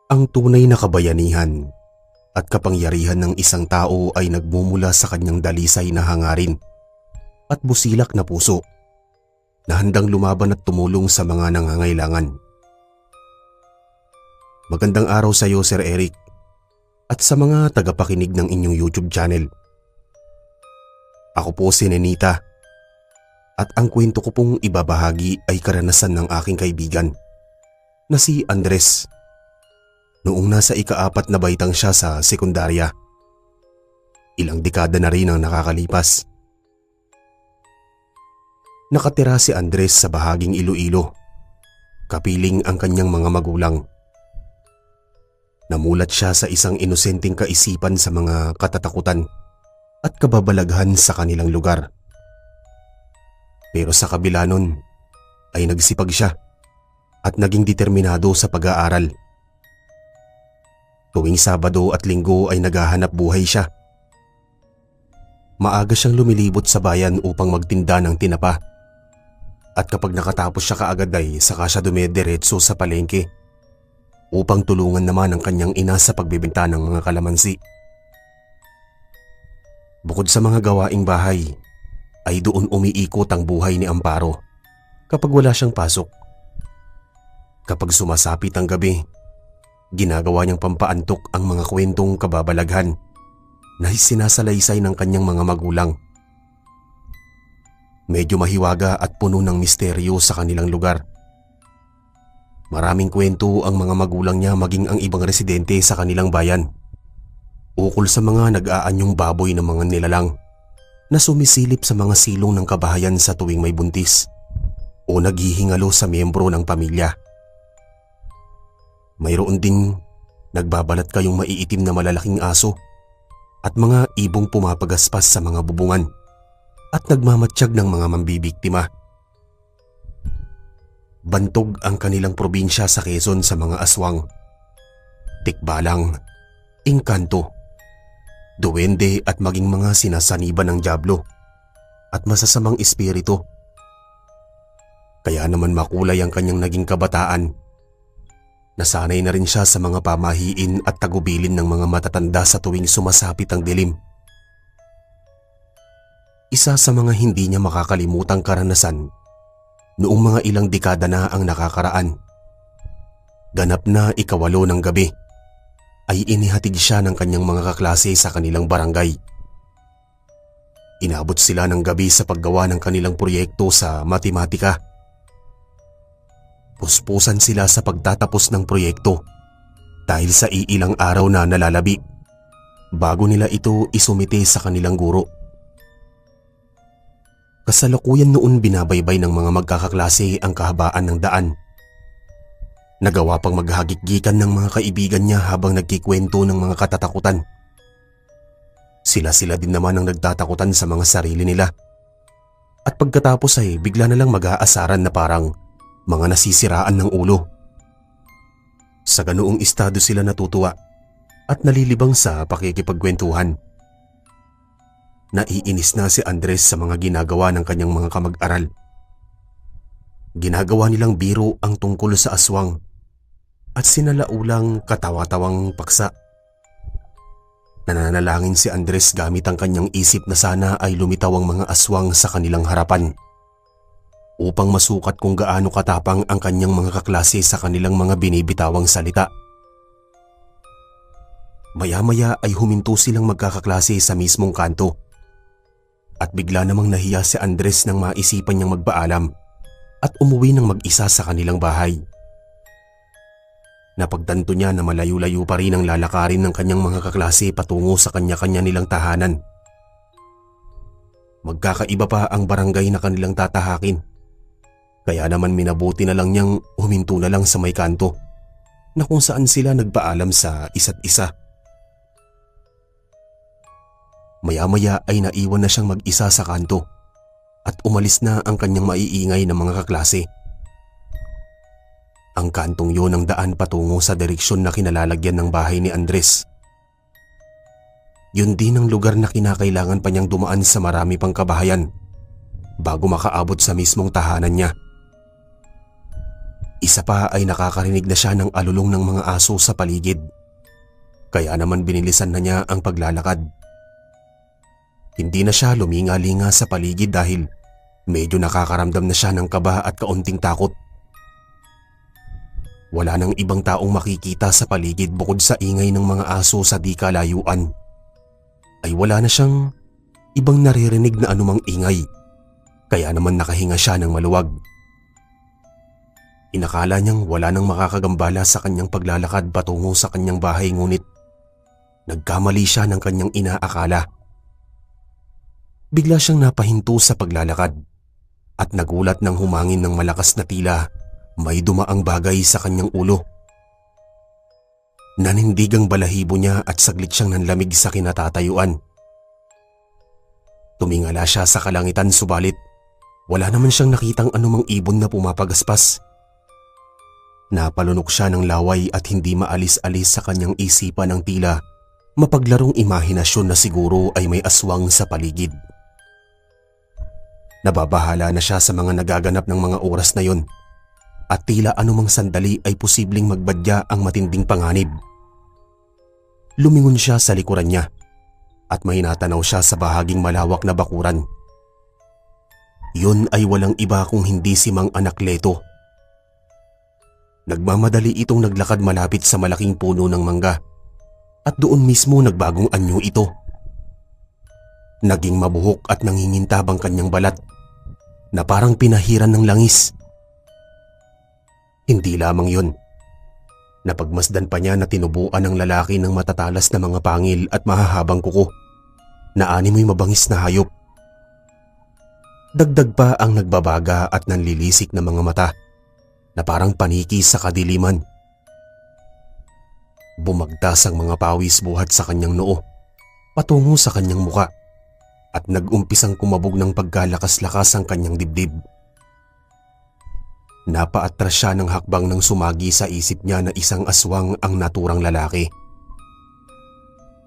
Ang tunay na kabayanihan at kapangyarihan ng isang tao ay nagmumula sa kanyang dalisay na hangarin at busilak na puso na handang lumaban at tumulong sa mga nangangailangan. Magandang araw sa iyo, Sir Eric, at sa mga tagapakinig ng inyong YouTube channel. Ako po si Nenita at ang kwento ko pong ibabahagi ay karanasan ng aking kaibigan na si Andres noong nasa ika-4 na baitang siya sa sekundarya. Ilang dekada na rin ang nakakalipas. Nakatira si Andres sa bahaging Iloilo, kapiling ang kanyang mga magulang. Namulat siya sa isang inosenteng kaisipan sa mga katatakutan at kababalaghan sa kanilang lugar. Pero sa kabila nun ay nagsipag siya at naging determinado sa pag-aaral. Tuwing Sabado at Linggo ay naghahanap buhay siya. Maaga siyang lumilibot sa bayan upang magtinda ng tinapa. At kapag nakatapos siya kaagad ay saka siya dumediretso sa palengke upang tulungan naman ang kanyang ina sa pagbibenta ng mga kalamansi. Bukod sa mga gawaing bahay, ay doon umiikot ang buhay ni Amparo kapag wala siyang pasok. Kapag sumasapit ang gabi, ginagawa niyang pampaantok ang mga kwentong kababalaghan na sinasalaysay ng kanyang mga magulang. Medyo mahiwaga at puno ng misteryo sa kanilang lugar. Maraming kwento ang mga magulang niya maging ang ibang residente sa kanilang bayan, ukol sa mga nag-aanyong baboy ng mga nilalang na sumisilip sa mga silong ng kabahayan sa tuwing may buntis o naghihingalo sa miyembro ng pamilya. Mayroon ding nagbabalat kayong maiitim na malalaking aso at mga ibong pumapagaspas sa mga bubungan at nagmamatsyag ng mga mambibiktima. Bantog ang kanilang probinsya sa Quezon sa mga aswang, tikbalang, engkanto, duwende at maging mga sinasaniban ng dyablo at masasamang espiritu. Kaya naman makulay ang kanyang naging kabataan. Nasanay na rin siya sa mga pamahiin at tagubilin ng mga matatanda sa tuwing sumasapit ang dilim. Isa sa mga hindi niya makakalimutang karanasan noong mga ilang dekada na ang nakakaraan. Ganap na 8 ng gabi ay inihatid siya ng kanyang mga kaklase sa kanilang barangay. Inabot sila ng gabi sa paggawa ng kanilang proyekto sa matematika. Puspusan sila sa pagtatapos ng proyekto dahil sa iilang araw na nalalabi bago nila ito isumite sa kanilang guro. Kasalukuyan noon binabaybay ng mga magkakaklase ang kahabaan ng daan. Nagawa pang maghagikgikan ng mga kaibigan niya habang nagkikwento ng mga katatakutan. Sila-sila din naman ang nagtatakutan sa mga sarili nila. At pagkatapos ay bigla na lang mag-aasaran na parang mga nasisiraan ng ulo. Sa ganoong estado sila natutuwa at nalilibang sa pakikipagkwentuhan. Naiinis na si Andres sa mga ginagawa ng kanyang mga kamag-aral. Ginagawa nilang biro ang tungkol sa aswang at sinalaulang katawa-tawang paksa. Nananalangin si Andres gamit ang kanyang isip na sana ay lumitaw ang mga aswang sa kanilang harapan upang masukat kung gaano katapang ang kanyang mga kaklase sa kanilang mga binibitawang salita. Maya-maya ay huminto silang magkakaklase sa mismong kanto at bigla namang nahiya si Andres nang maisipan niyang magpaalam at umuwi ng mag-isa sa kanilang bahay. Napagtanto niya na malayo-layo pa rin ang lalakarin ng kanyang mga kaklase patungo sa kanya-kanya nilang tahanan. Magkakaiba pa ang barangay na kanilang tatahakin. Kaya naman minabuti na lang niyang huminto na lang sa may kanto na kung saan sila nagpaalam sa isa't isa. Maya-maya ay naiwan na siyang mag-isa sa kanto at umalis na ang kanyang maiingay na mga kaklase. Ang kantong yon ang daan patungo sa direksyon na kinalalagyan ng bahay ni Andres. Yun din ang lugar na kinakailangan pa niyang dumaan sa marami pang kabahayan bago makaabot sa mismong tahanan niya. Isa pa ay nakakarinig na siya ng alulong ng mga aso sa paligid. Kaya naman binilisan na niya ang paglalakad. Hindi na siya luminga-linga sa paligid dahil medyo nakakaramdam na siya ng kaba at kaunting takot. Wala nang ibang taong makikita sa paligid bukod sa ingay ng mga aso sa di kalayuan. Ay wala na siyang ibang naririnig na anumang ingay. Kaya naman nakahinga siya ng maluwag. Inakala niyang wala nang makakagambala sa kanyang paglalakad patungo sa kanyang bahay, ngunit nagkamali siya ng kanyang inaakala. Bigla siyang napahinto sa paglalakad at nagulat nang humangin ng malakas na tila may dumaang bagay sa kanyang ulo. Nanindig ang balahibo niya at saglit siyang nanlamig sa kinatatayuan. Tumingala siya sa kalangitan subalit wala naman siyang nakitang anumang ibon na pumapagaspas. Napalunok siya ng laway at hindi maalis-alis sa kanyang isipan ang tila mapaglarong imahinasyon na siguro ay may aswang sa paligid. Nababahala na siya sa mga nagaganap ng mga oras na yon at tila anumang sandali ay posibleng magbadya ang matinding panganib. Lumingon siya sa likuran niya at may natanaw siya sa bahaging malawak na bakuran. Yun ay walang iba kung hindi si Mang Anakleto. Nagmamadali itong naglakad malapit sa malaking puno ng mangga at doon mismo nagbagong anyo ito. Naging mabuhok at nangingintabang kanyang balat na parang pinahiran ng langis. Hindi lamang yun. Napagmasdan pa niya na tinubuan ng lalaki ng matatalas na mga pangil at mahahabang kuko na animoy mabangis na hayop. Dagdag pa ang nagbabaga at nanlilisik na mga mata na parang paniki sa kadiliman. Bumagtas ang mga pawis buhat sa kanyang noo patungo sa kanyang muka at nag-umpisang kumabog ng pagkalakas-lakas ang kanyang dibdib. Napaatras siya ng hakbang nang sumagi sa isip niya na isang aswang ang naturang lalaki.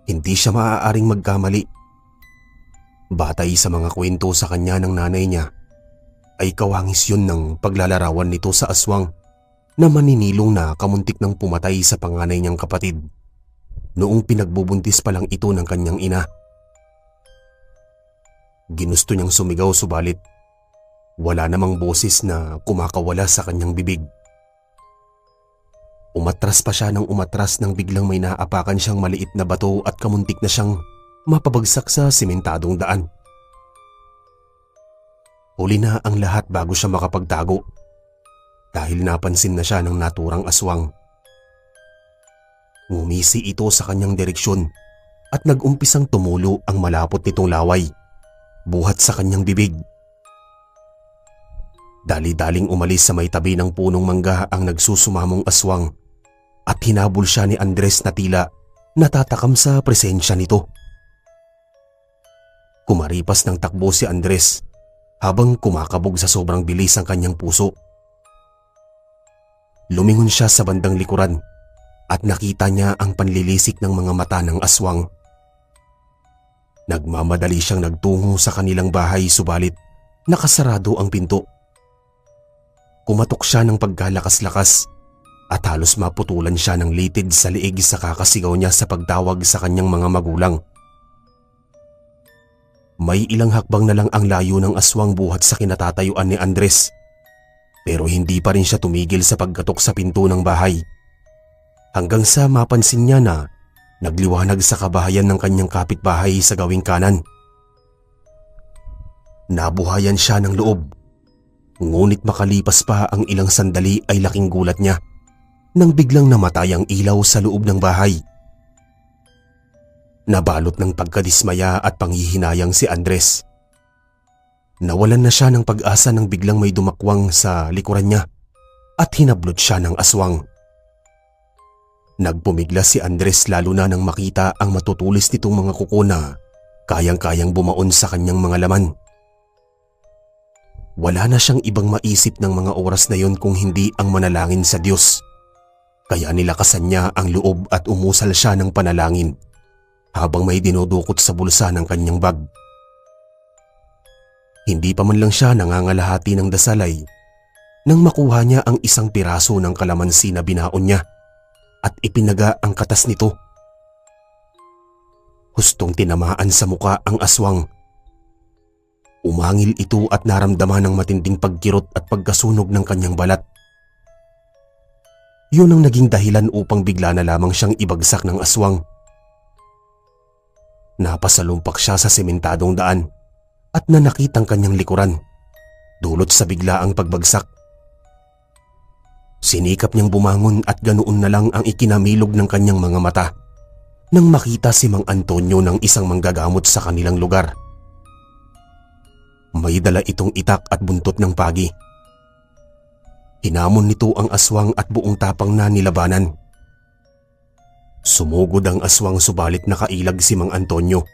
Hindi siya maaaring magkamali. Batay sa mga kwento sa kanya ng nanay niya, ay kawangis yun ng paglalarawan nito sa aswang na maninilong na kamuntik ng pumatay sa panganay niyang kapatid noong pinagbubuntis pa lang ito ng kanyang ina. Ginusto niyang sumigaw subalit wala namang boses na kumakawala sa kanyang bibig. Umatras pa siya ng umatras nang biglang may naapakan siyang maliit na bato at kamuntik na siyang mapabagsak sa simentadong daan. Huli na ang lahat bago siya makapagtago dahil napansin na siya ng naturang aswang. Ngumisi ito sa kanyang direksyon at nag-umpisang tumulo ang malapot nitong laway buhat sa kanyang bibig. Dali-daling umalis sa may tabi ng punong mangga ang nagsusumamong aswang at hinabol siya ni Andres na tila natatakam sa presensya nito. Kumaripas ng takbo si Andres habang kumakabog sa sobrang bilis ang kanyang puso. Lumingon siya sa bandang likuran at nakita niya ang panlilisik ng mga mata ng aswang. Nagmamadali siyang nagtungo sa kanilang bahay subalit nakasarado ang pinto. Kumatok siya ng pagkalakas-lakas at halos maputulan siya ng litid sa liig sa kakasigaw niya sa pagtawag sa kanyang mga magulang. May ilang hakbang na lang ang layo ng aswang buhat sa kinatatayuan ni Andres, pero hindi pa rin siya tumigil sa pagkatok sa pinto ng bahay hanggang sa mapansin niya na nagliwanag sa kabahayan ng kanyang kapitbahay sa gawing kanan. Nabuhayan siya ng loob, ngunit makalipas pa ang ilang sandali ay laking gulat niya nang biglang namatay ang ilaw sa loob ng bahay. Nabalot ng pagkadismaya at panghihinayang si Andres. Nawalan na siya ng pag-asa nang biglang may dumakwang sa likuran niya at hinablot siya ng aswang. Nagpumigla si Andres lalo na nang makita ang matutulis nitong mga kuko na kayang-kayang bumaon sa kanyang mga laman. Wala na siyang ibang maisip ng mga oras na yon kung hindi ang manalangin sa Diyos. Kaya nilakasan niya ang loob at umusal siya ng panalangin habang may dinudukot sa bulsa ng kanyang bag. Hindi pa man lang siya nangangalahati ng dasalay nang makuha niya ang isang piraso ng kalamansi na binaon niya at ipinaga ang katas nito. Hustong tinamaan sa muka ang aswang. Umangil ito at naramdaman ng matinding pagkirot at pagkasunog ng kanyang balat. Yun ang naging dahilan upang bigla na lamang siyang ibagsak ng aswang. Napasalumpak siya sa sementadong daan at nanakit ang kanyang likuran, dulot sa biglaang pagbagsak. Sinikap niyang bumangon at ganoon na lang ang ikinamilog ng kanyang mga mata nang makita si Mang Antonio ng isang manggagamot sa kanilang lugar. May dala itong itak at buntot ng pagi. Hinamon nito ang aswang at buong tapang na nilabanan. Sumugod ang aswang subalit nakailag si Mang Antonio.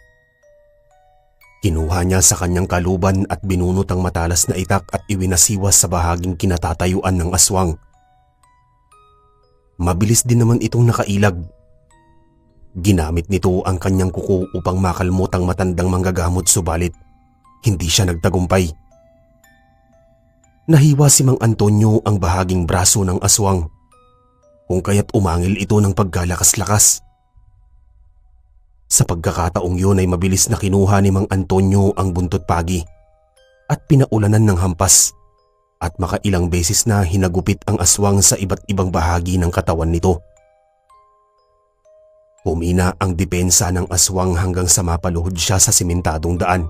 Kinuha niya sa kanyang kaluban at binunot ang matalas na itak at iwinasiwas sa bahaging kinatatayuan ng aswang. Mabilis din naman itong nakailag. Ginamit nito ang kanyang kuko upang makalmot ang matandang manggagamot subalit hindi siya nagtagumpay. Nahiwa si Mang Antonio ang bahaging braso ng aswang, kung kaya't umangil ito ng pagkalakas-lakas. Sa pagkakataong yun ay mabilis na kinuha ni Mang Antonio ang buntot pagi at pinaulanan ng hampas at makailang beses na hinagupit ang aswang sa iba't ibang bahagi ng katawan nito. Humina ang depensa ng aswang hanggang sa mapaluhod siya sa simentadong daan.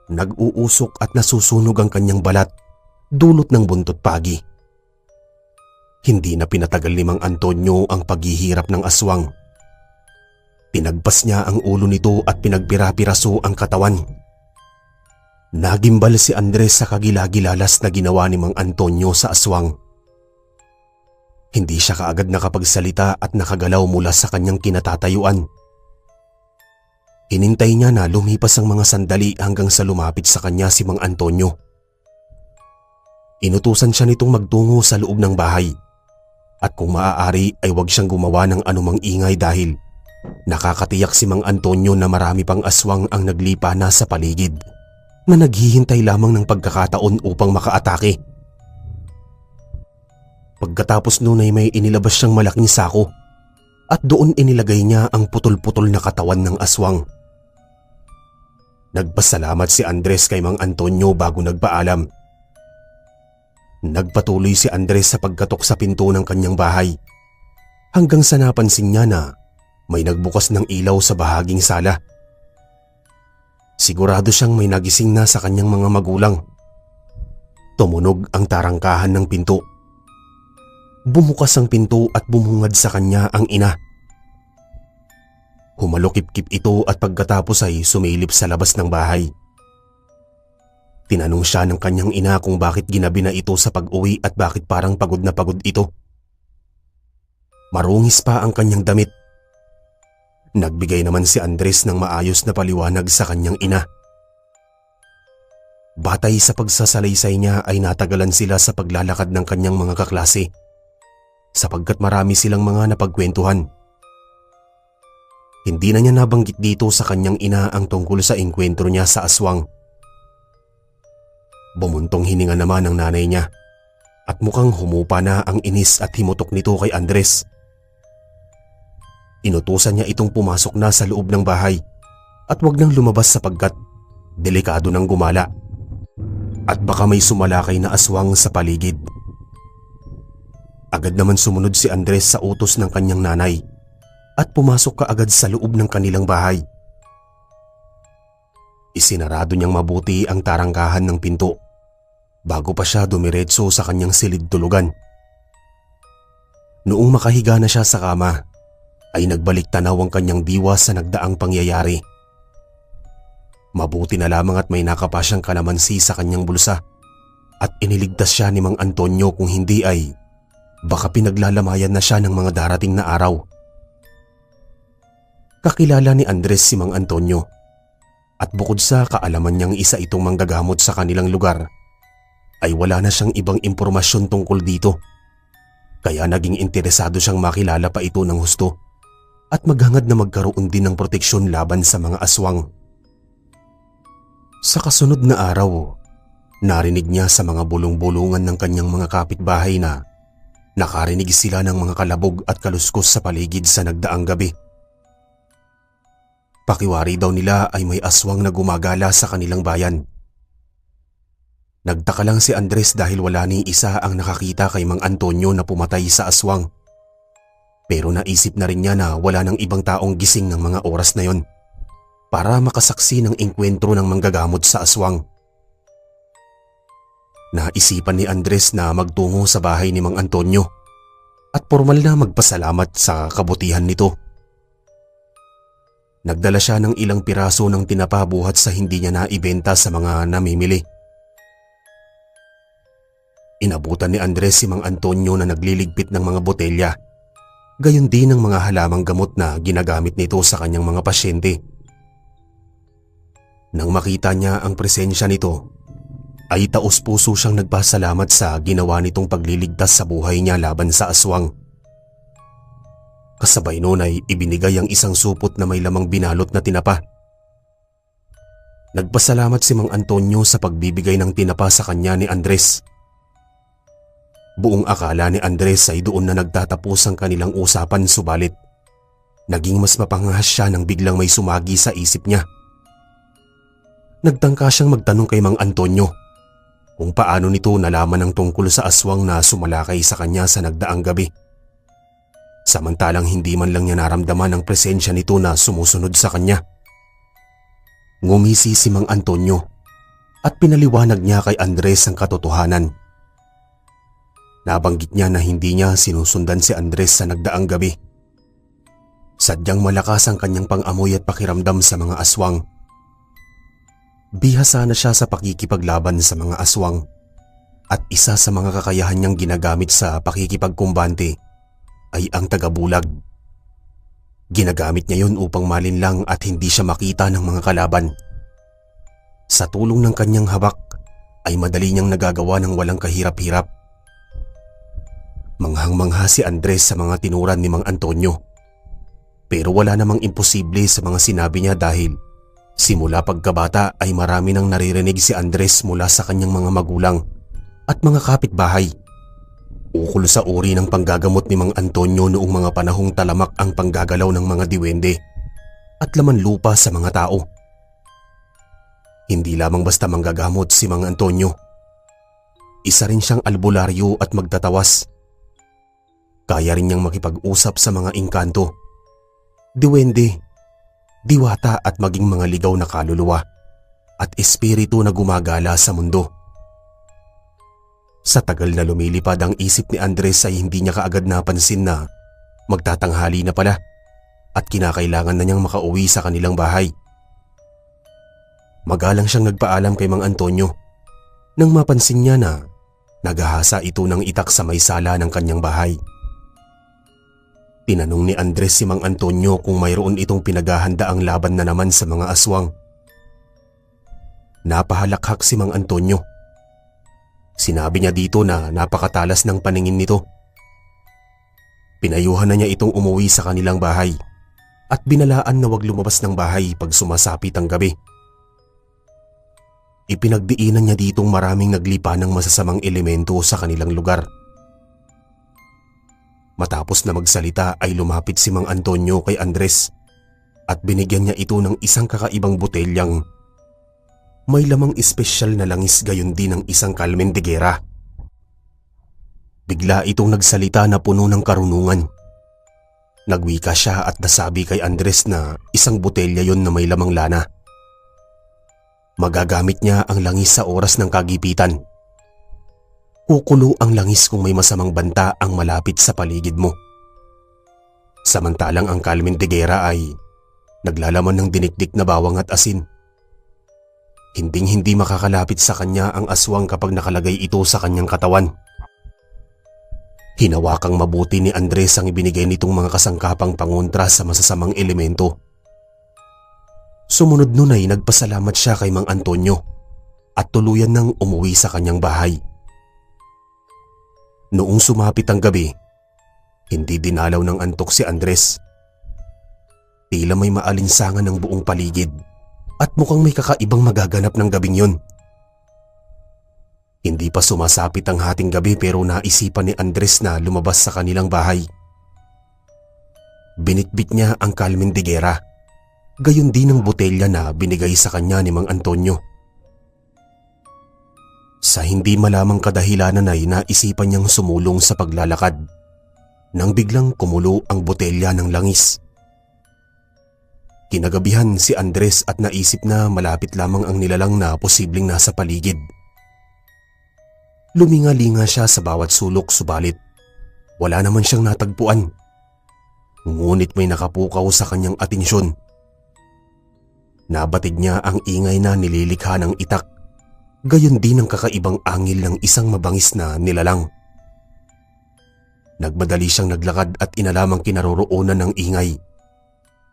Nag-uusok at nasusunog ang kanyang balat, dulot ng buntot pagi. Hindi na pinatagal ni Mang Antonio ang paghihirap ng aswang. Tinagpas niya ang ulo nito at pinagpira-piraso ang katawan. Nagimbal si Andres sa kagilagilalas na ginawa ni Mang Antonio sa aswang. Hindi siya kaagad nakapagsalita at nakagalaw mula sa kanyang kinatatayuan. Hinintay niya na lumipas ang mga sandali hanggang sa lumapit sa kanya si Mang Antonio. Inutusan siya nitong magtungo sa loob ng bahay at kung maaari ay huwag siyang gumawa ng anumang ingay dahil nakakatiyak si Mang Antonio na marami pang aswang ang naglipa na sa paligid na naghihintay lamang ng pagkakataon upang makaatake. Pagkatapos nun ay may inilabas siyang malaking sako at doon inilagay niya ang putol-putol na katawan ng aswang. Nagpasalamat si Andres kay Mang Antonio bago nagpaalam. Nagpatuloy si Andres sa pagkatok sa pinto ng kanyang bahay hanggang sa napansin niya na may nagbukas ng ilaw sa bahaging sala. Sigurado siyang may nagising na sa kanyang mga magulang. Tumunog ang tarangkahan ng pinto. Bumukas ang pinto at bumungad sa kanya ang ina. Humalukip-kip ito at pagkatapos ay sumilip sa labas ng bahay. Tinanong siya ng kanyang ina kung bakit ginabi na ito sa pag-uwi at bakit parang pagod na pagod ito. Marungis pa ang kanyang damit. Nagbigay naman si Andres ng maayos na paliwanag sa kanyang ina. Batay sa pagsasalaysay niya ay natagalan sila sa paglalakad ng kanyang mga kaklase sapagkat marami silang mga napagkwentuhan. Hindi na niya nabanggit dito sa kanyang ina ang tungkol sa engkwentro niya sa aswang. Bumuntong hininga naman ang nanay niya at mukhang humupa na ang inis at himutok nito kay Andres. Inutusan niya itong pumasok na sa loob ng bahay at wag nang lumabas sapagkat delikado ng gumala at baka may sumalakay na aswang sa paligid. Agad naman sumunod si Andres sa utos ng kanyang nanay at pumasok kaagad sa loob ng kanilang bahay. Isinarado niyang mabuti ang tarangkahan ng pinto bago pa siya dumiretso sa kanyang silid tulugan. Noong makahiga na siya sa kama, ay nagbalik tanaw ang kanyang diwa sa nagdaang pangyayari. Mabuti na lamang at may nakapa siyang kalamansi sa kanyang bulsa at iniligtas siya ni Mang Antonio, kung hindi ay baka pinaglalamayan na siya ng mga darating na araw. Kakilala ni Andres si Mang Antonio at bukod sa kaalaman niyang isa itong manggagamot sa kanilang lugar ay wala na siyang ibang impormasyon tungkol dito, kaya naging interesado siyang makilala pa ito ng husto at maghangad na magkaroon din ng proteksyon laban sa mga aswang. Sa kasunod na araw Narinig niya sa mga bulong-bulungan ng kanyang mga kapitbahay na nakarinig sila ng mga kalabog at kaluskos sa paligid sa nagdaang gabi. Pakiwari daw nila ay may aswang na gumagala sa kanilang bayan. Nagtaka lang si Andres dahil wala ni isa ang nakakita kay Mang Antonio na pumatay sa aswang. Pero naisip na rin niya na wala nang ibang taong gising ng mga oras na yon para makasaksi ng engkwentro ng manggagamot sa aswang. Naisipan ni Andres na magtungo sa bahay ni Mang Antonio at formal na magpasalamat sa kabutihan nito. Nagdala siya ng ilang piraso ng tinapa buhat sa hindi niya naibenta sa mga namimili. Inabutan ni Andres si Mang Antonio na nagliligpit ng mga botelya, gayon din ng mga halamang gamot na ginagamit nito sa kanyang mga pasyente. Nang makita niya ang presensya nito, ay taos-puso siyang nagpasalamat sa ginawa nitong pagliligtas sa buhay niya laban sa aswang. Kasabay noon ay ibinigay ang isang supot na may lamang binalot na tinapa. Nagpasalamat si Mang Antonio sa pagbibigay ng tinapa sa kanya ni Andres. Buong akala ni Andres ay doon na nagtatapos ang kanilang usapan, subalit naging mas mapangahas siya nang biglang may sumagi sa isip niya. Nagtangka siyang magtanong kay Mang Antonio kung paano nito nalaman ang tungkol sa aswang na sumalakay sa kanya sa nagdaang gabi. Samantalang hindi man lang niya naramdaman ang presensya nito na sumusunod sa kanya. Ngumisi si Mang Antonio at pinaliwanag niya kay Andres ang katotohanan. Nabanggit niya na hindi niya sinusundan si Andres sa nagdaang gabi. Sadyang malakas ang kanyang pang-amoy at pakiramdam sa mga aswang. Bihasa na siya sa pakikipaglaban sa mga aswang at isa sa mga kakayahan niyang ginagamit sa pakikipagkumbante ay ang tagabulag. Ginagamit niya yun upang malinlang at hindi siya makita ng mga kalaban. Sa tulong ng kanyang habak ay madali niyang nagagawa ng walang kahirap-hirap. Manghang-mangha si Andres sa mga tinuran ni Mang Antonio. Pero wala namang imposible sa mga sinabi niya dahil simula pagkabata ay marami nang naririnig si Andres mula sa kanyang mga magulang at mga kapitbahay ukol sa uri ng panggagamot ni Mang Antonio noong mga panahong talamak ang panggagalaw ng mga diwende at laman lupa sa mga tao. Hindi lamang basta manggagamot si Mang Antonio. Isa rin siyang albularyo at magtatawas. Kaya rin niyang makipag-usap sa mga engkanto, diwende, diwata at maging mga ligaw na kaluluwa at espiritu na gumagala sa mundo. Sa tagal na lumilipad ang isip ni Andres ay hindi niya kaagad napansin na magtatanghali na pala at kinakailangan na niyang makauwi sa kanilang bahay. Magalang siyang nagpaalam kay Mang Antonio nang mapansin niya na naghahasa ito ng itak sa may sala ng kanyang bahay. Tinanong ni Andres si Mang Antonio kung mayroon itong pinaghahandaang laban na naman sa mga aswang. Napahalakhak si Mang Antonio. Sinabi niya dito na napakatalas ng paningin nito. Pinayuhan na niya itong umuwi sa kanilang bahay at binalaan na wag lumabas ng bahay pag sumasapit ang gabi. Ipinagdiinan niya ditong maraming naglipa ng masasamang elemento sa kanilang lugar. Matapos na magsalita ay lumapit si Mang Antonio kay Andres at binigyan niya ito ng isang kakaibang botelyang may lamang espesyal na langis, gayon din ng isang kalmen de gera. Bigla itong nagsalita na puno ng karunungan. Nagwika siya at nasabi kay Andres na isang botelya yon na may lamang lana. Magagamit niya ang langis sa oras ng kagipitan. Kukulo ang langis kung may masamang banta ang malapit sa paligid mo. Samantalang ang kalmen de gera ay naglalaman ng dinikdik na bawang at asin. Hinding-hindi makakalapit sa kanya ang aswang kapag nakalagay ito sa kanyang katawan. Hinawakang mabuti ni Andres ang ibinigay nitong mga kasangkapang pangontra sa masasamang elemento. Sumunod nun ay nagpasalamat siya kay Mang Antonio at tuluyan nang umuwi sa kanyang bahay. Noong sumapit ang gabi, hindi dinalaw ng antok si Andres. Tila may maalinsangan ng buong paligid at mukhang may kakaibang magaganap ng gabing yon. Hindi pa sumasapit ang hating gabi pero naisipan ni Andres na lumabas sa kanilang bahay. Binitbit niya ang Calmen de Guerra, gayon din ang botelya na binigay sa kanya ni Mang Antonio. Sa hindi malamang kadahilanan ay naisipan niyang sumulong sa paglalakad nang biglang kumulo ang botelya ng langis. Kinagabihan si Andres at naisip na malapit lamang ang nilalang na posibleng nasa paligid. Luminga-linga siya sa bawat sulok subalit wala naman siyang natagpuan. Ngunit may nakapukaw sa kanyang atensyon. Nabatid niya ang ingay na nililikha ng itak, gayon din ang kakaibang angil ng isang mabangis na nilalang. Nagmadali siyang naglakad at inalamang kinaroroonan ng ingay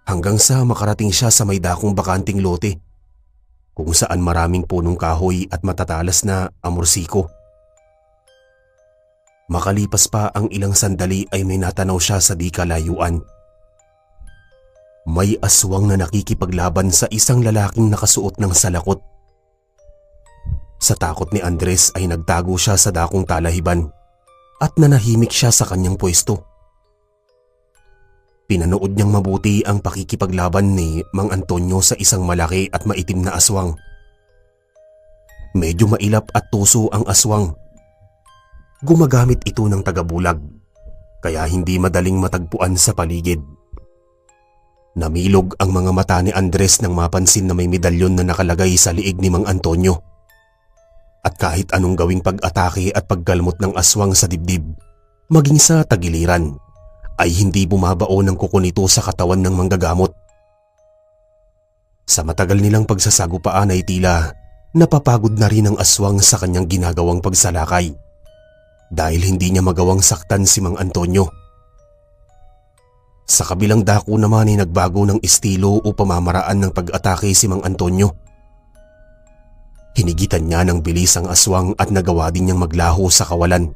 hanggang sa makarating siya sa may dakong bakanting lote kung saan maraming punong kahoy at matatalas na amorsiko. Makalipas pa ang ilang sandali ay may natanaw siya sa di kalayuan. May aswang na nakikipaglaban sa isang lalaking nakasuot ng salakot. Sa takot ni Andres ay nagtago siya sa dakong talahiban at nanahimik siya sa kanyang pwesto. Pinanood niyang mabuti ang pakikipaglaban ni Mang Antonio sa isang malaki at maitim na aswang. Medyo mailap at tuso ang aswang. Gumagamit ito ng tagabulag, kaya hindi madaling matagpuan sa paligid. Namilog ang mga mata ni Andres nang mapansin na may medalyon na nakalagay sa liig ni Mang Antonio. At kahit anong gawing pag-atake at paggalmot ng aswang sa dibdib, maging sa tagiliran, ay hindi bumabao ng kuko nito sa katawan ng manggagamot. Sa matagal nilang pagsasagupaan ay tila napapagod na rin ang aswang sa kanyang ginagawang pagsalakay. Dahil hindi niya magawang saktan si Mang Antonio. Sa kabilang dako naman ay nagbago ng estilo o pamamaraan ng pag-atake si Mang Antonio. Hinigitan niya ng bilis ang aswang at nagawa din niyang maglaho sa kawalan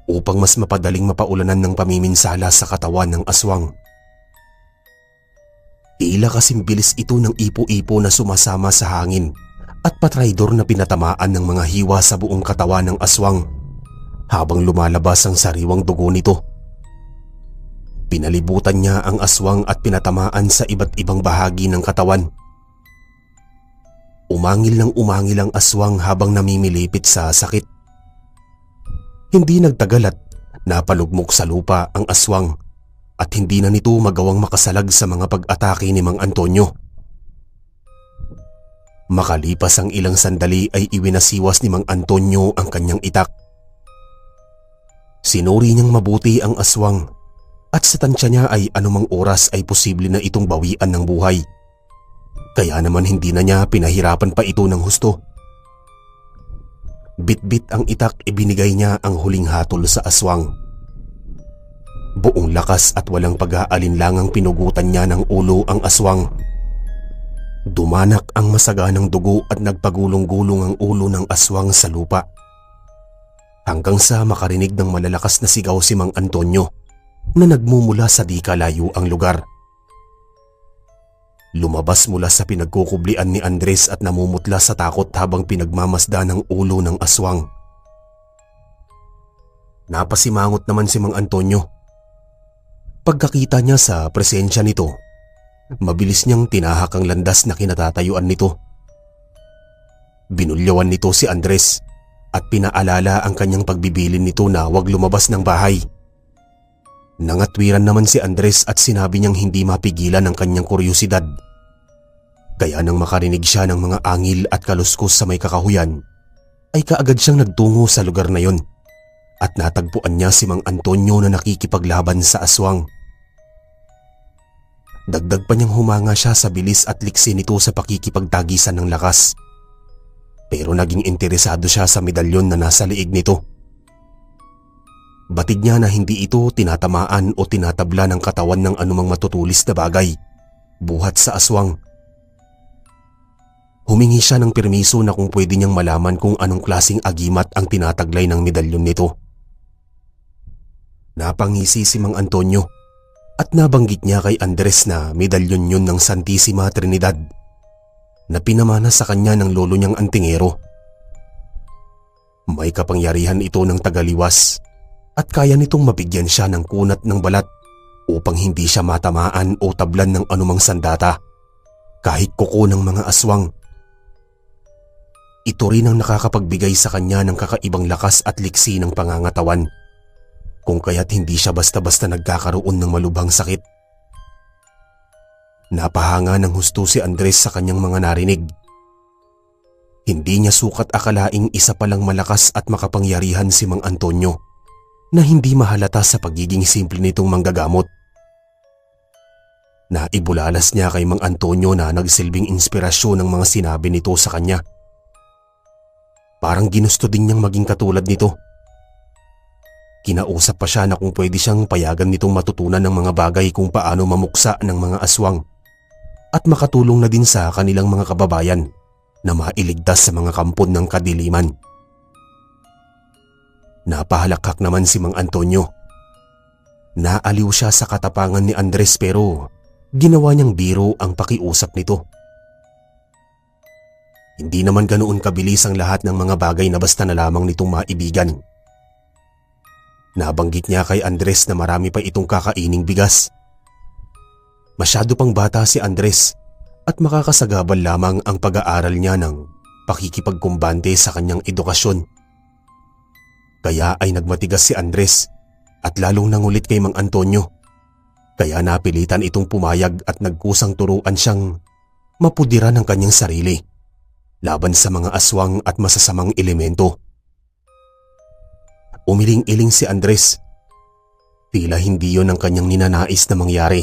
upang mas mapadaling mapaulanan ng pamiminsala sa katawan ng aswang. Tila kasing bilis ito ng ipo-ipo na sumasama sa hangin at patraydor na pinatamaan ng mga hiwa sa buong katawan ng aswang habang lumalabas ang sariwang dugo nito. Pinalibutan niya ang aswang at pinatamaan sa iba't ibang bahagi ng katawan. Umangil ng umangil ang aswang habang namimilipit sa sakit. Hindi nagtagal at napalugmok sa lupa ang aswang at hindi na nito magawang makasalag sa mga pag-atake ni Mang Antonio. Makalipas ang ilang sandali ay iwinasiwas ni Mang Antonio ang kanyang itak. Sinuri niyang mabuti ang aswang at sa tansya niya ay anumang oras ay posible na itong bawian ng buhay. Kaya naman hindi na niya pinahirapan pa ito ng husto. Bit-bit ang itak, ibinigay niya ang huling hatol sa aswang. Buong lakas at walang pag-aalinlangang pinugutan niya ng ulo ang aswang. Dumanak ang masaganang dugo at nagpagulong-gulong ang ulo ng aswang sa lupa. Hanggang sa makarinig ng malalakas na sigaw si Mang Antonio na nagmumula sa di kalayo ang lugar. Lumabas mula sa pinagkukublian ni Andres at namumutla sa takot habang pinagmamasda ng ulo ng aswang. Napasimangot naman si Mang Antonio. Pagkakita niya sa presensya nito, mabilis niyang tinahak ang landas na kinatatayuan nito. Binulyawan nito si Andres at pinaalala ang kanyang pagbibilin nito na huwag lumabas ng bahay. Nangatwiran naman si Andres at sinabi niyang hindi mapigilan ang kanyang kuryosidad. Kaya nang makarinig siya ng mga angil at kaluskos sa may kakahuyan, ay kaagad siyang nagtungo sa lugar na yon at natagpuan niya si Mang Antonio na nakikipaglaban sa aswang. Dagdag pa niyang humanga siya sa bilis at liksi nito sa pakikipagtagisan ng lakas. Pero naging interesado siya sa medalyon na nasa liig nito. Batid niya na hindi ito tinatamaan o tinatabla ng katawan ng anumang matutulis na bagay, buhat sa aswang. Humingi siya ng permiso na kung pwede niyang malaman kung anong klaseng agimat ang tinataglay ng medalyon nito. Napangisi si Mang Antonio at nabanggit niya kay Andres na medalyon yun ng Santissima Trinidad na pinamana sa kanya ng lolo niyang antingero. May kapangyarihan ito ng tagaliwas at kaya nitong mabigyan siya ng kunat ng balat upang hindi siya matamaan o tablan ng anumang sandata, kahit kuko ng mga aswang. Ito rin ang nakakapagbigay sa kanya ng kakaibang lakas at liksi ng pangangatawan, kung kaya't hindi siya basta-basta nagkakaroon ng malubhang sakit. Napahanga ng husto si Andres sa kanyang mga narinig. Hindi niya sukat akalaing isa palang malakas at makapangyarihan si Mang Antonio na hindi mahalata sa pagiging simple nitong manggagamot. Naibulalas niya kay Mang Antonio na nagsilbing inspirasyon ng mga sinabi nito sa kanya. Parang ginusto din niyang maging katulad nito. Kinausap pa siya na kung pwede siyang payagan nitong matutunan ng mga bagay kung paano mamuksa ng mga aswang at makatulong na din sa kanilang mga kababayan na mailigtas sa mga kampon ng kadiliman. Napahalakhak naman si Mang Antonio. Naaliw siya sa katapangan ni Andres pero ginawa niyang biro ang pakiusap nito. Hindi naman ganoon kabilis ang lahat ng mga bagay na basta na lamang nitong maibigan. Nabanggit niya kay Andres na marami pa itong kakaining bigas. Masyado pang bata si Andres at makakasagabal lamang ang pag-aaral niya ng pakikipagkumbante sa kanyang edukasyon. Kaya ay nagmatigas si Andres at lalong nangulit kay Mang Antonio. Kaya napilitan itong pumayag at nagkusang turuan siyang mapudira ng kanyang sarili laban sa mga aswang at masasamang elemento. Umiling-iling si Andres. Tila hindi yon ang kanyang ninanais na mangyari.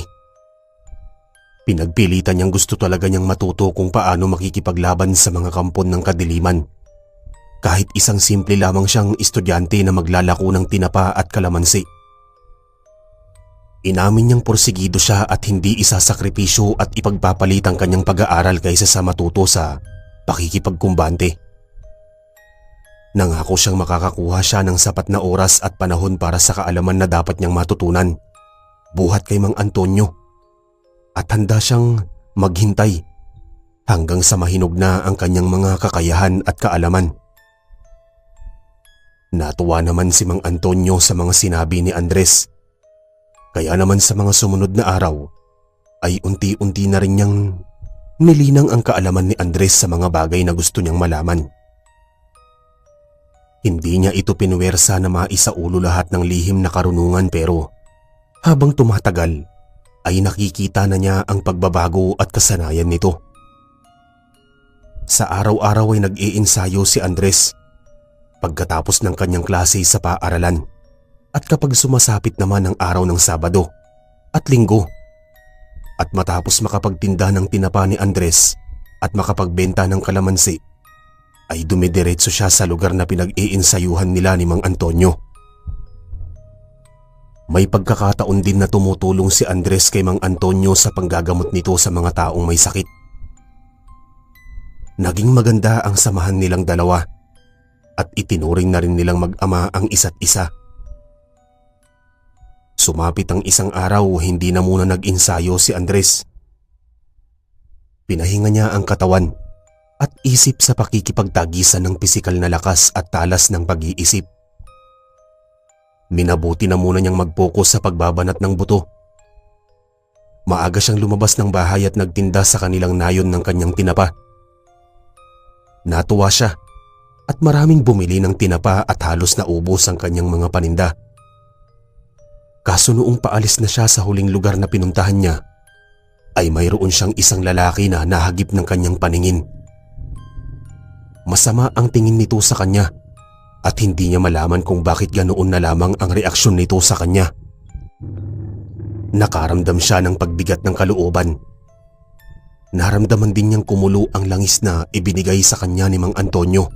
Pinagpilitan niyang gusto talaga niyang matuto kung paano makikipaglaban sa mga kampon ng kadiliman. Kahit isang simple lamang siyang estudyante na maglalako ng tinapa at kalamansi. Inamin niyang porsigido siya at hindi isasakripisyo at ipagpapalit ang kanyang pag-aaral kaysa sa matuto sa pakikipagkumbante. Nangako siyang makakakuha siya ng sapat na oras at panahon para sa kaalaman na dapat niyang matutunan, buhat kay Mang Antonio. At handa siyang maghintay hanggang sa mahinog na ang kanyang mga kakayahan at kaalaman. Natuwa naman si Mang Antonio sa mga sinabi ni Andres. Kaya naman sa mga sumunod na araw ay unti-unti na rin niyang nilinang ang kaalaman ni Andres sa mga bagay na gusto niyang malaman. Hindi niya ito pinuwersa na maisaulo lahat ng lihim na karunungan pero habang tumatagal ay nakikita na niya ang pagbabago at kasanayan nito. Sa araw-araw ay nag-iensayo si Andres pagkatapos ng kanyang klase sa paaralan at kapag sumasapit naman ang araw ng Sabado at Linggo at matapos makapagtinda ng tinapa ni Andres at makapagbenta ng kalamansi ay dumidiretso siya sa lugar na pinag-iensayuhan nila ni Mang Antonio. May pagkakataon din na tumutulong si Andres kay Mang Antonio sa panggagamot nito sa mga taong may sakit. Naging maganda ang samahan nilang dalawa at itinuring na rin nilang mag-ama ang isa't isa. Sumapit ang isang araw, hindi na muna nag-ensayo si Andres. Pinahinga niya ang katawan at isip sa pakikipagtagisan ng pisikal na lakas at talas ng pag-iisip. Minabuti na muna niyang mag-focus sa pagbabanat ng buto. Maaga siyang lumabas ng bahay at nagtinda sa kanilang nayon ng kanyang tinapa. Natuwa siya at maraming bumili ng tinapa at halos naubos ang kanyang mga paninda. Kaso noong paalis na siya sa huling lugar na pinuntahan niya, ay mayroon siyang isang lalaki na nahagip ng kanyang paningin. Masama ang tingin nito sa kanya at hindi niya malaman kung bakit ganoon na lamang ang reaksyon nito sa kanya. Nakaramdam siya ng pagbigat ng kalooban. Naramdaman din niyang kumulo ang langis na ibinigay sa kanya ni Mang Antonio.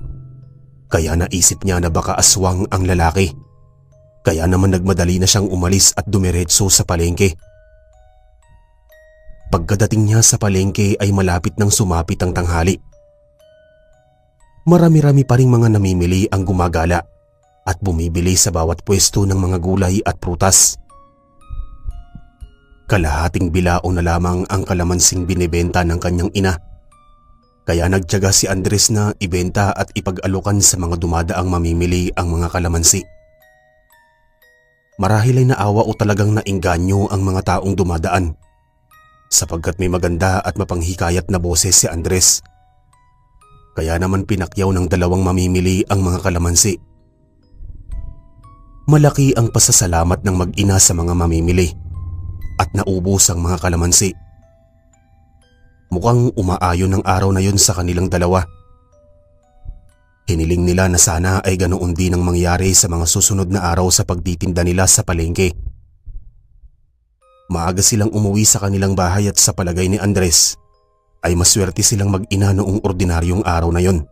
Kaya naisip niya na baka aswang ang lalaki. Kaya naman nagmadali na siyang umalis at dumiretso sa palengke. Pagkadating niya sa palengke ay malapit nang sumapit ang tanghali. Marami-rami pa ring mga namimili ang gumagala at bumibili sa bawat pwesto ng mga gulay at prutas. Kalahating bilao na lamang ang kalamansing binibenta ng kanyang ina. Kaya nagtiyaga si Andres na ibenta at ipag-alokan sa mga dumadaang mamimili ang mga kalamansi. Marahil ay naawa o talagang naengganyo ang mga taong dumadaan, sapagkat may maganda at mapanghikayat na boses si Andres. Kaya naman pinakyaw ng dalawang mamimili ang mga kalamansi. Malaki ang pasasalamat ng mag-ina sa mga mamimili at naubos ang mga kalamansi. Mukhang umaayon ang araw na yun sa kanilang dalawa. Hiniling nila na sana ay ganoon din ang mangyari sa mga susunod na araw sa pagtitinda nila sa palengke. Maaga silang umuwi sa kanilang bahay at sa palagay ni Andres ay maswerte silang mag-ina noong ordinaryong araw na yon.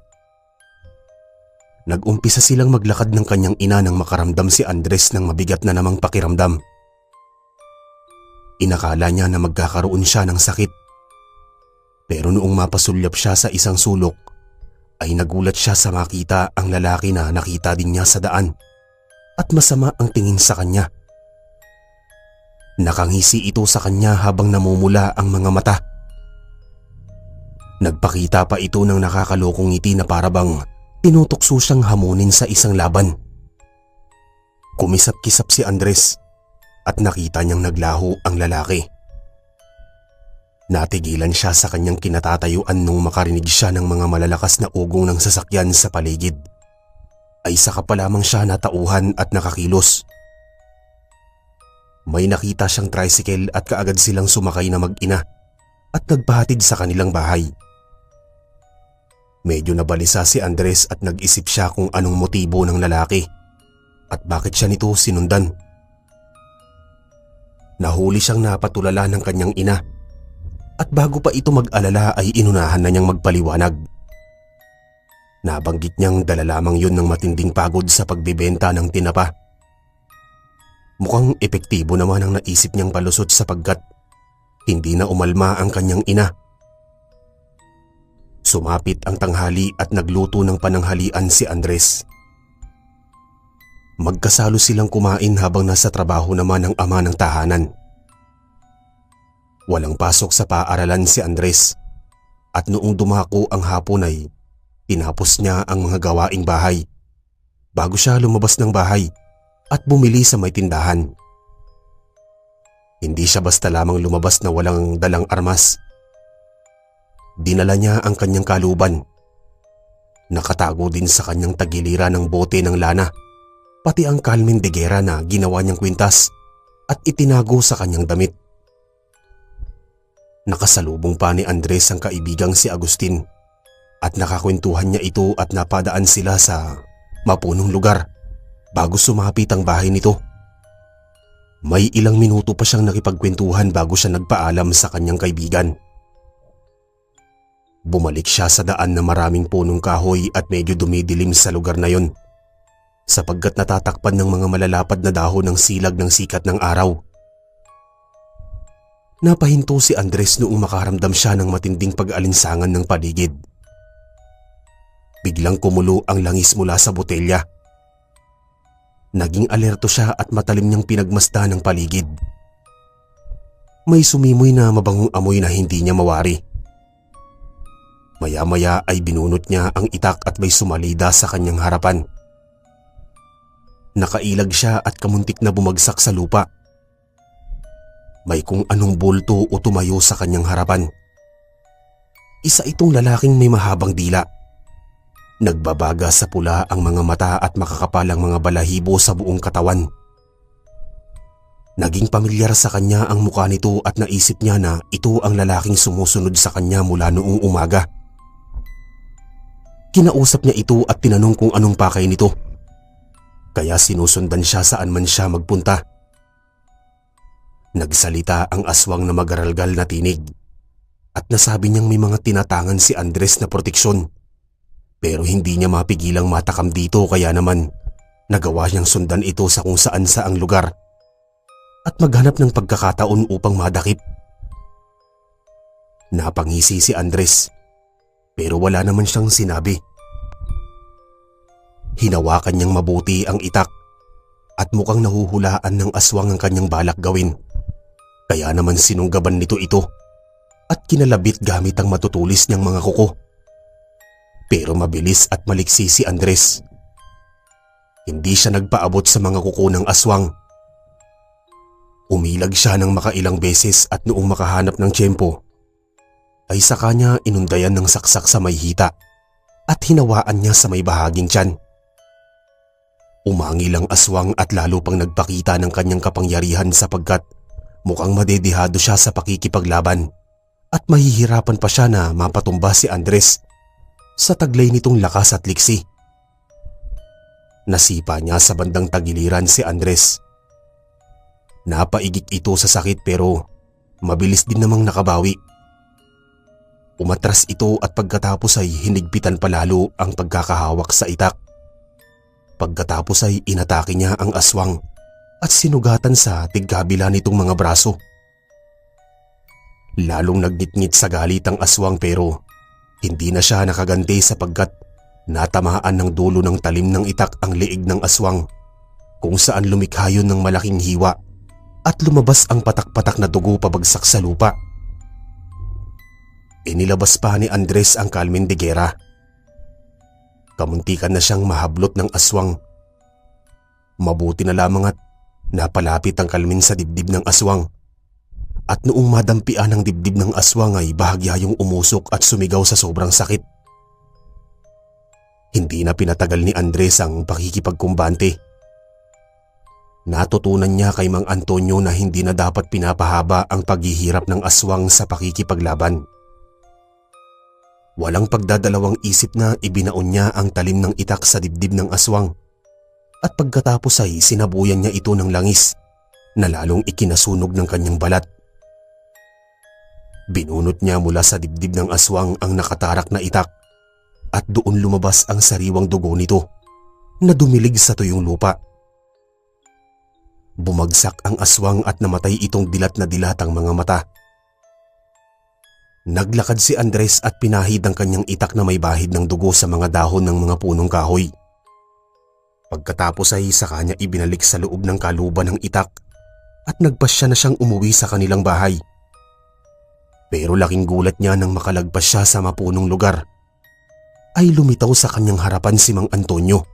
Nag-umpisa silang maglakad ng kanyang ina nang makaramdam si Andres ng mabigat na namang pakiramdam. Inakala niya na magkakaroon siya ng sakit. Pero noong mapasulyap siya sa isang sulok, ay nagulat siya sa makita ang lalaki na nakita din niya sa daan at masama ang tingin sa kanya. Nakangisi ito sa kanya habang namumula ang mga mata. Nagpakita pa ito ng nakakalokong ngiti na parabang tinutokso siyang hamunin sa isang laban. Kumisap-kisap si Andres at nakita niyang naglaho ang lalaki. Natigilan siya sa kanyang kinatatayuan nung makarinig siya ng mga malalakas na ugong ng sasakyan sa paligid. Ay saka pa lamang siya natauhan at nakakilos. May nakita siyang tricycle at kaagad silang sumakay na mag-ina at nagpahatid sa kanilang bahay. Medyo nabalisa si Andres at nag-isip siya kung anong motibo ng lalaki at bakit siya nito sinundan. Nahuli siyang napatulala ng kanyang ina at bago pa ito mag-alala ay inunahan na niyang magpaliwanag. Nabanggit niyang dala lamang yun ng matinding pagod sa pagbibenta ng tinapa. Mukhang epektibo naman ang naisip niyang palusot sapagkat hindi na umalma ang kanyang ina. Sumapit ang tanghali at nagluto ng pananghalian si Andres. Magkasalo silang kumain habang nasa trabaho naman ang ama ng tahanan. Walang pasok sa paaralan si Andres at noong dumako ang hapon ay tinapos niya ang mga gawaing bahay bago siya lumabas ng bahay at bumili sa may tindahan. Hindi siya basta lamang lumabas na walang dalang armas. Dinala niya ang kanyang kaluban. Nakatago din sa kanyang tagiliran ng bote ng lana, pati ang kalmin de gera na ginawa niyang kwintas at itinago sa kanyang damit. Nakasalubong pa ni Andres ang kaibigang si Agustin at nakakwentuhan niya ito at napadaan sila sa mapunong lugar bago sumapit ang bahay nito. May ilang minuto pa siyang nakipagkwentuhan bago siya nagpaalam sa kanyang kaibigan. Bumalik siya sa daan na maraming punong kahoy at medyo dumidilim sa lugar na yon, sapagkat natatakpan ng mga malalapad na dahon ng silag ng sikat ng araw. Napahinto si Andres noong makaramdam siya ng matinding pag-alinsangan ng paligid. Biglang kumulo ang langis mula sa botelya. Naging alerto siya at matalim niyang pinagmasdan ng paligid. May sumimoy na mabangong amoy na hindi niya mawari. Maya-maya ay binunot niya ang itak at may sumalida sa kanyang harapan. Nakailag siya at kamuntik na bumagsak sa lupa. May kung anong bulto o tumayo sa kanyang harapan. Isa itong lalaking may mahabang dila. Nagbabaga sa pula ang mga mata at makakapal ang mga balahibo sa buong katawan. Naging pamilyar sa kanya ang mukha nito at naisip niya na ito ang lalaking sumusunod sa kanya mula noong umaga. Kinausap niya ito at tinanong kung anong pakay nito. Kaya sinusundan siya saan man siya magpunta. Nagsalita ang aswang na magaralgal na tinig at nasabi niyang may mga tinatangan si Andres na proteksyon. Pero hindi niya mapigilang matakam dito kaya naman nagawa niyang sundan ito sa kung saan saang lugar at maghanap ng pagkakataon upang madakip. Napangisi si Andres pero wala naman siyang sinabi. Hinawakan niyang mabuti ang itak at mukhang nahuhulaan ng aswang ang kanyang balak gawin. Kaya naman sinunggaban nito ito at kinalabit gamit ang matutulis niyang mga kuko. Pero mabilis at maliksi si Andres. Hindi siya nagpaabot sa mga kuko ng aswang. Umilag siya ng makailang beses at noong makahanap ng tiyempo, ay sa kanya inundayan ng saksak sa may hita at hinawaan niya sa may bahaging tiyan. Umangil ang aswang at lalo pang nagpakita ng kanyang kapangyarihan sapagkat mukhang madedihado siya sa pakikipaglaban at mahihirapan pa siya na mapatumba si Andres sa taglay nitong lakas at liksi. Nasipa niya sa bandang tagiliran si Andres. Napaigik ito sa sakit pero mabilis din namang nakabawi. Umatras ito at pagkatapos ay hinigpitan palalo ang pagkakahawak sa itak. Pagkatapos ay inatake niya ang aswang at sinugatan sa tigkabila nitong mga braso. Lalong nagngit-ngit sa galit ang aswang pero hindi na siya nakaganti sapagkat natamaan ng dulo ng talim ng itak ang liig ng aswang kung saan lumikha yun ng malaking hiwa at lumabas ang patak-patak na dugo pabagsak sa lupa. Inilabas pa ni Andres ang kalmen de gera. Kamuntikan na siyang mahablot ng aswang. Mabuti na lamang at napalapit ang kalmen sa dibdib ng aswang. At noong madampian ang dibdib ng aswang ay bahagya yung umusok at sumigaw sa sobrang sakit. Hindi na pinatagal ni Andres ang pakikipagkumbante. Natutunan niya kay Mang Antonio na hindi na dapat pinapahaba ang paghihirap ng aswang sa pakikipaglaban. Walang pagdadalawang isip na ibinaon niya ang talim ng itak sa dibdib ng aswang at pagkatapos ay sinabuyan niya ito ng langis na lalong ikinasunog ng kanyang balat. Binunot niya mula sa dibdib ng aswang ang nakatarak na itak at doon lumabas ang sariwang dugo nito na dumilig sa tuyong lupa. Bumagsak ang aswang at namatay itong dilat na dilat ang mga mata. Naglakad si Andres at pinahid ang kanyang itak na may bahid ng dugo sa mga dahon ng mga punong kahoy. Pagkatapos ay sa kanya ibinalik sa loob ng kaluban ng itak at nagpasya na siyang umuwi sa kanilang bahay. Pero laking gulat niya nang makalagpas siya sa mapunong lugar. Ay lumitaw sa kanyang harapan si Mang Antonio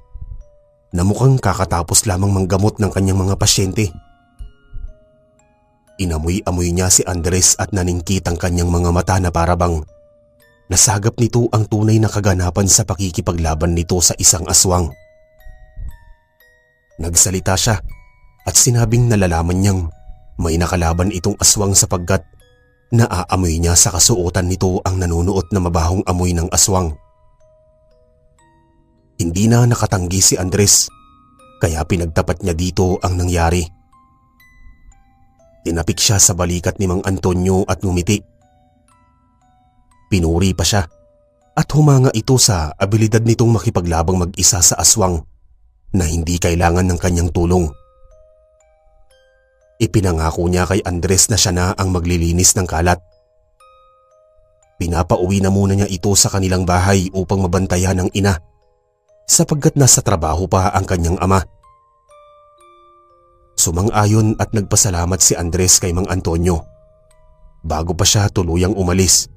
na mukhang kakatapos lamang manggamot ng kanyang mga pasyente. Inamoy-amoy niya si Andres at naningkit ang kanyang mga mata na parabang nasagap nito ang tunay na kaganapan sa pakikipaglaban nito sa isang aswang. Nagsalita siya at sinabing nalalaman niyang may nakalaban itong aswang sapagkat naaamoy niya sa kasuotan nito ang nanunuot na mabahong amoy ng aswang. Hindi na nakatanggi si Andres kaya pinagtapat niya dito ang nangyari. Tinapik siya sa balikat ni Mang Antonio at ngumiti. Pinuri pa siya at humanga ito sa abilidad nitong makipaglabang mag-isa sa aswang na hindi kailangan ng kanyang tulong. Ipinangako niya kay Andres na siya na ang maglilinis ng kalat. Pinapauwi na muna niya ito sa kanilang bahay upang mabantayan ng ina sapagkat nasa trabaho pa ang kanyang ama. Sumang-ayon at nagpasalamat si Andres kay Mang Antonio bago pa siya tuluyang umalis.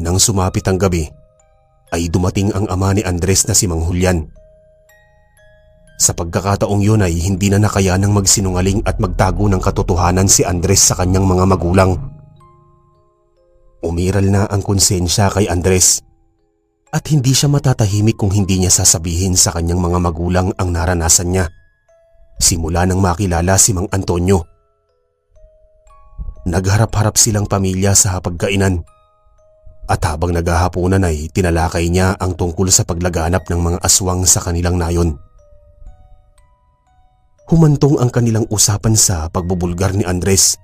Nang sumapit ang gabi, ay dumating ang ama ni Andres na si Mang Julian. Sa pagkakataong yun ay hindi na nakayanang magsinungaling at magtago ng katotohanan si Andres sa kanyang mga magulang. Umiral na ang konsensya kay Andres at hindi siya matatahimik kung hindi niya sasabihin sa kanyang mga magulang ang naranasan niya simula nang makilala si Mang Antonio. Nagharap-harap silang pamilya sa hapagkainan at habang naghahaponan ay tinalakay niya ang tungkol sa paglaganap ng mga aswang sa kanilang nayon. Humantong ang kanilang usapan sa pagbubulgar ni Andres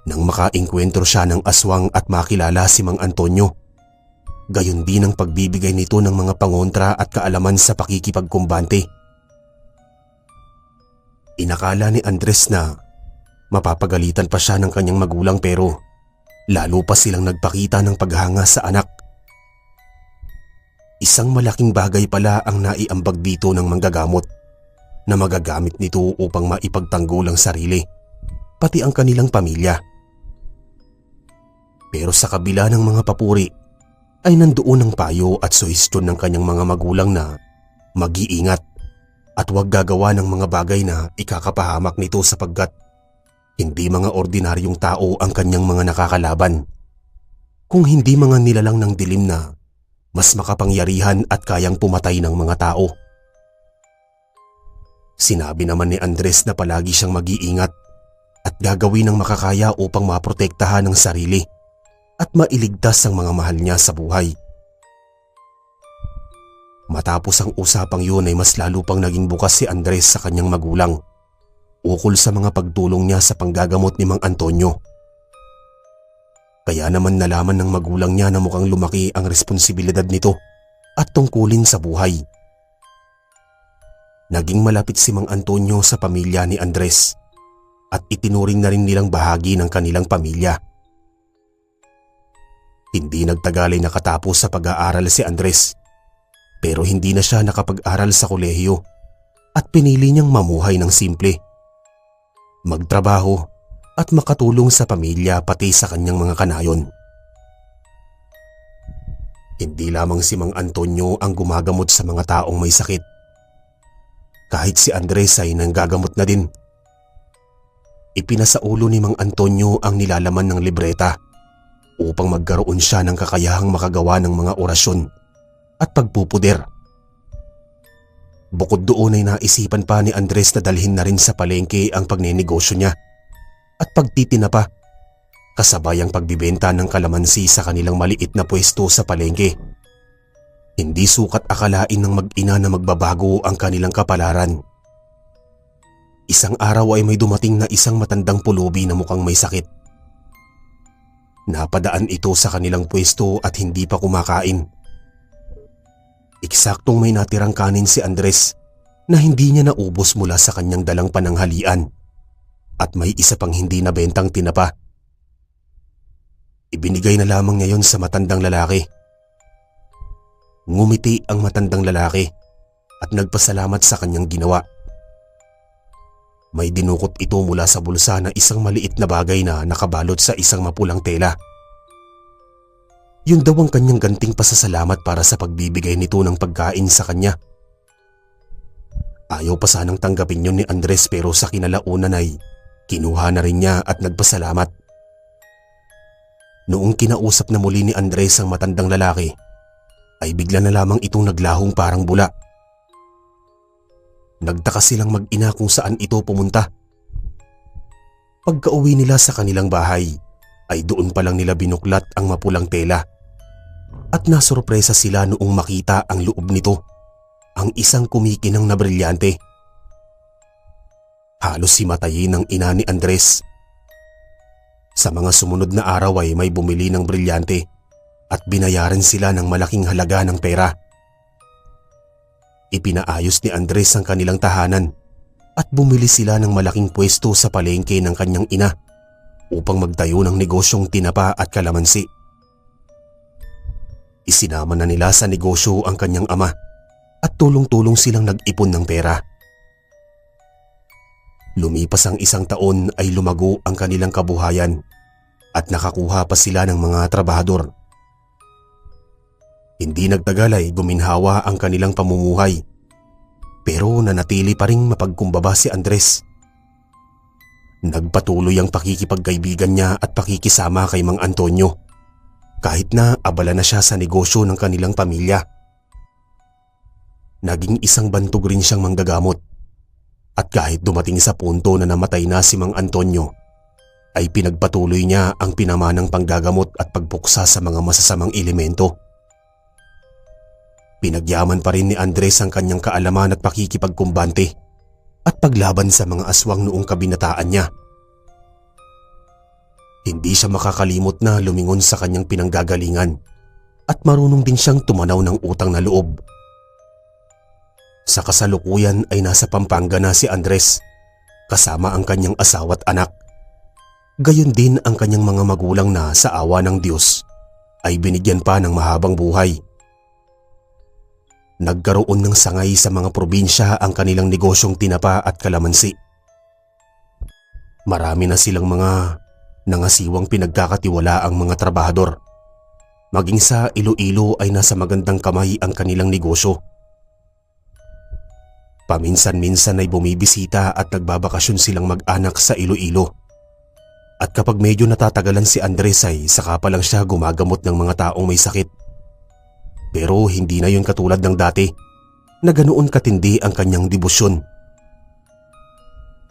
nang makaengkwentro siya ng aswang at makilala si Mang Antonio. Gayon din ang pagbibigay nito ng mga pangontra at kaalaman sa pakikipagkumbante. Inakala ni Andres na mapapagalitan pa siya ng kanyang magulang pero lalo pa silang nagpakita ng paghanga sa anak. Isang malaking bagay pala ang naiambag dito ng manggagamot na magagamit nito upang maipagtanggol ang sarili, pati ang kanilang pamilya. Pero sa kabila ng mga papuri, ay nandoon ang payo at suhestyon ng kanyang mga magulang na mag-iingat at huwag gagawa ng mga bagay na ikakapahamak nito sapagkat hindi mga ordinaryong tao ang kanyang mga nakakalaban, kung hindi mga nilalang ng dilim na mas makapangyarihan at kayang pumatay ng mga tao. Sinabi naman ni Andres na palagi siyang mag-iingat at gagawin ang makakaya upang maprotektahan ang sarili at mailigtas ang mga mahal niya sa buhay. Matapos ang usapang yun ay mas lalo pang naging bukas si Andres sa kanyang magulang ukol sa mga pagtulong niya sa panggagamot ni Mang Antonio. Kaya naman nalaman ng magulang niya na mukhang lumaki ang responsibilidad nito at tungkulin sa buhay. Naging malapit si Mang Antonio sa pamilya ni Andres at itinuring na rin nilang bahagi ng kanilang pamilya. Hindi nagtagal ay nakatapos sa pag-aaral si Andres, pero hindi na siya nakapag-aral sa kolehiyo at pinili niyang mamuhay ng simple, magtrabaho at makatulong sa pamilya pati sa kanyang mga kanayon. Hindi lamang si Mang Antonio ang gumagamot sa mga taong may sakit. Kahit si Andres ay nanggagamot na din. Ipinasaulo ni Mang Antonio ang nilalaman ng libreta upang magkaroon siya ng kakayahang makagawa ng mga orasyon at pagpupuder. Bukod doon ay naisipan pa ni Andres na dalhin na rin sa palengke ang pagnenegosyo niya at pagtitinapa, kasabay ang pagbibenta ng kalamansi sa kanilang maliit na pwesto sa palengke. Hindi sukat akalain ng mag-ina na magbabago ang kanilang kapalaran. Isang araw ay may dumating na isang matandang pulubi na mukhang may sakit. Napadaan ito sa kanilang pwesto at hindi pa kumakain. Eksaktong may natirang kanin si Andres na hindi niya naubos mula sa kanyang dalang pananghalian at may isa pang hindi nabentang tinapa. Ibinigay na lamang niya yon sa matandang lalaki. Ngumiti ang matandang lalaki at nagpasalamat sa kanyang ginawa. May dinukot ito mula sa bulsa na isang maliit na bagay na nakabalot sa isang mapulang tela. Yun daw ang kanyang ganting pasasalamat para sa pagbibigay nito ng pagkain sa kanya. Ayaw pa sanang tanggapin yun ni Andres pero sa kinalaunan ay kinuha na rin niya at nagpasalamat. Noong kinausap na muli ni Andres ang matandang lalaki, ay bigla na lamang itong naglahong parang bula. Nagtaka silang mag-ina kung saan ito pumunta. Pagka-uwi nila sa kanilang bahay, ay doon pa lang nila binuklat ang mapulang tela. At nasurpresa sila noong makita ang loob nito, ang isang kumikinang na brilyante. Halos himatayin ang ina ni Andres. Sa mga sumunod na araw ay may bumili ng brilyante at binayaran sila ng malaking halaga ng pera. Ipinaayos ni Andres ang kanilang tahanan at bumili sila ng malaking pwesto sa palengke ng kanyang ina upang magtayo ng negosyong tinapa at kalamansi. Isinama na nila sa negosyo ang kanyang ama at tulong-tulong silang nag-ipon ng pera. Lumipas ang isang taon ay lumago ang kanilang kabuhayan at nakakuha pa sila ng mga trabahador. Hindi nagtagal ay guminhawa ang kanilang pamumuhay, pero nanatili pa ring mapagkumbaba si Andres. Nagpatuloy ang pakikipagkaibigan niya at pakikisama kay Mang Antonio, kahit na abala na siya sa negosyo ng kanilang pamilya. Naging isang bantog rin siyang manggagamot, at kahit dumating sa punto na namatay na si Mang Antonio, ay pinagpatuloy niya ang pinamanang panggagamot at pagpuksa sa mga masasamang elemento. Pinagyaman pa rin ni Andres ang kanyang kaalaman at pakikipagkumbante at paglaban sa mga aswang noong kabinataan niya. Hindi siya makakalimot na lumingon sa kanyang pinanggagalingan at marunong din siyang tumanaw ng utang na loob. Sa kasalukuyan ay nasa Pampanga na si Andres kasama ang kanyang asawa at anak. Gayon din ang kanyang mga magulang na sa awa ng Diyos ay binigyan pa ng mahabang buhay. Nagkaroon ng sangay sa mga probinsya ang kanilang negosyong tinapa at kalamansi. Marami na silang mga nangasiwang pinagkakatiwala ang mga trabahador Maging sa Iloilo ay nasa magandang kamay ang kanilang negosyo. Paminsan-minsan ay bumibisita at nagbabakasyon silang mag-anak sa Iloilo. At kapag medyo natatagalan si Andres ay saka pa lang siya gumagamot ng mga taong may sakit. Pero hindi na yun katulad ng dati na ganoon katindi ang kanyang debosyon.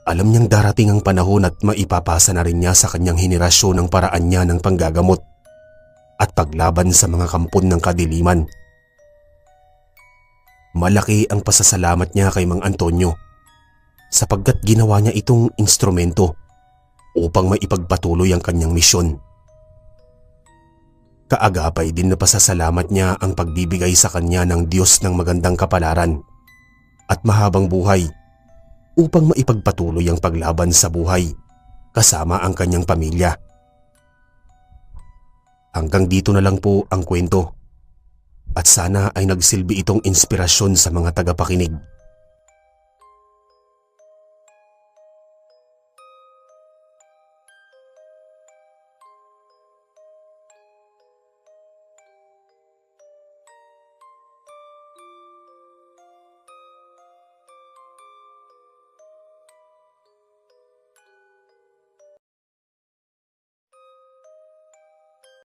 Alam niyang darating ang panahon at maipapasa na rin niya sa kanyang henerasyon ang paraan niya ng panggagamot at paglaban sa mga kampon ng kadiliman. Malaki ang pasasalamat niya kay Mang Antonio sapagkat ginawa niya itong instrumento upang maipagpatuloy ang kanyang misyon. Kaagapay din na pasasalamat niya ang pagbibigay sa kanya ng Diyos ng magandang kapalaran at mahabang buhay upang maipagpatuloy ang paglaban sa buhay kasama ang kanyang pamilya. Hanggang dito na lang po ang kwento at sana ay nagsilbi itong inspirasyon sa mga tagapakinig.